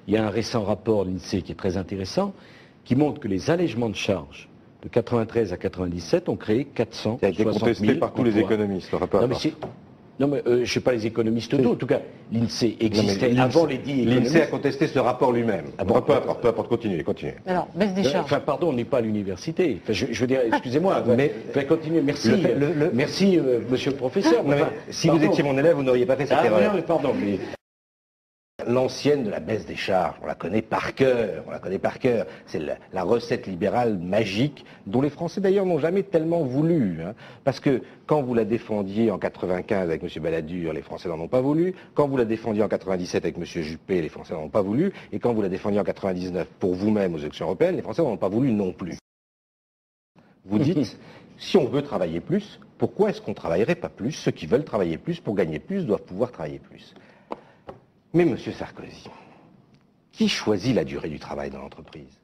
il y a un récent rapport de l'INSEE qui est très intéressant, qui montre que les allègements de charges de 93 à 97 ont créé 460 000 Ça a été contesté par tous les économistes, le rapport. Non, mais je ne sais pas les économistes d'eau. En tout cas, l'INSEE existait avant les dits économistes. L'INSEE a contesté ce rapport lui-même. Ah bon, peu importe, continuez. Alors, baisse des charges. Enfin, pardon, on n'est pas à l'université. Enfin, je veux dire, excusez-moi, mais continuez. Merci, merci, monsieur le professeur. Si vous étiez mon élève, vous n'auriez pas fait cette erreur. Non, pardon, mais... L'ancienne de la baisse des charges, on la connaît par cœur, C'est la recette libérale magique, dont les Français d'ailleurs n'ont jamais tellement voulu. Parce que quand vous la défendiez en 95 avec M. Balladur, les Français n'en ont pas voulu. Quand vous la défendiez en 97 avec M. Juppé, les Français n'en ont pas voulu. Et quand vous la défendiez en 99 pour vous-même aux élections européennes, les Français n'en ont pas voulu non plus. Vous dites, si on veut travailler plus, pourquoi est-ce qu'on ne travaillerait pas plus? Ceux qui veulent travailler plus pour gagner plus doivent pouvoir travailler plus. Mais Monsieur Sarkozy, qui choisit la durée du travail dans l'entreprise?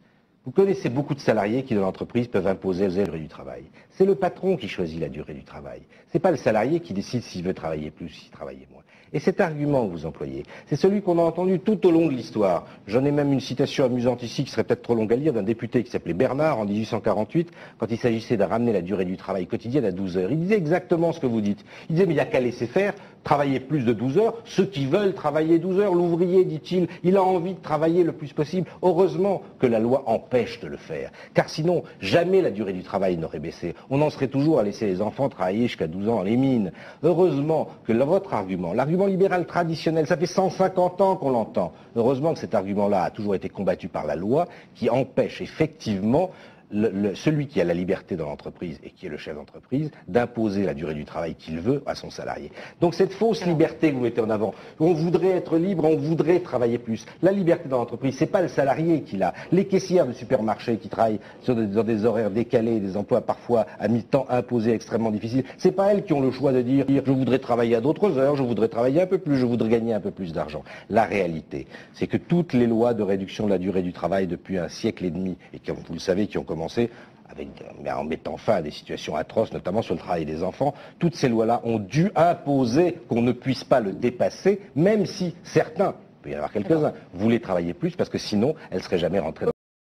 Vous connaissez beaucoup de salariés qui dans l'entreprise peuvent imposer la durée du travail. C'est le patron qui choisit la durée du travail. C'est pas le salarié qui décide s'il veut travailler plus ou s'il travaille moins. Et cet argument que vous employez, c'est celui qu'on a entendu tout au long de l'histoire. J'en ai même une citation amusante ici, qui serait peut-être trop longue à lire, d'un député qui s'appelait Bernard en 1848, quand il s'agissait de ramener la durée du travail quotidienne à 12 heures. Il disait exactement ce que vous dites. Il disait, mais il n'y a qu'à laisser faire, travailler plus de 12 heures, ceux qui veulent travailler 12 heures, l'ouvrier, dit-il, il a envie de travailler le plus possible. Heureusement que la loi empêche de le faire, car sinon, jamais la durée du travail n'aurait baissé. On en serait toujours à laisser les enfants travailler jusqu'à 12 ans dans les mines. Heureusement que votre argument, l'argument libéral traditionnel, ça fait 150 ans qu'on l'entend. Heureusement que cet argument-là a toujours été combattu par la loi, qui empêche effectivement celui qui a la liberté dans l'entreprise et qui est le chef d'entreprise d'imposer la durée du travail qu'il veut à son salarié. Donc cette fausse liberté que vous mettez en avant, on voudrait être libre, on voudrait travailler plus. La liberté dans l'entreprise, c'est pas le salarié qui l'a. Les caissières de supermarché qui travaillent sur des horaires décalés, des emplois parfois à mi-temps imposés extrêmement difficiles, c'est pas elles qui ont le choix de dire je voudrais travailler à d'autres heures, je voudrais travailler un peu plus, je voudrais gagner un peu plus d'argent. La réalité, c'est que toutes les lois de réduction de la durée du travail depuis un siècle et demi, et comme vous le savez, qui ont commencé en mettant fin à des situations atroces, notamment sur le travail des enfants, toutes ces lois-là ont dû imposer qu'on ne puisse pas le dépasser, même si certains, il peut y en avoir quelques-uns, voulaient travailler plus, parce que sinon, elles ne seraient jamais rentrées dans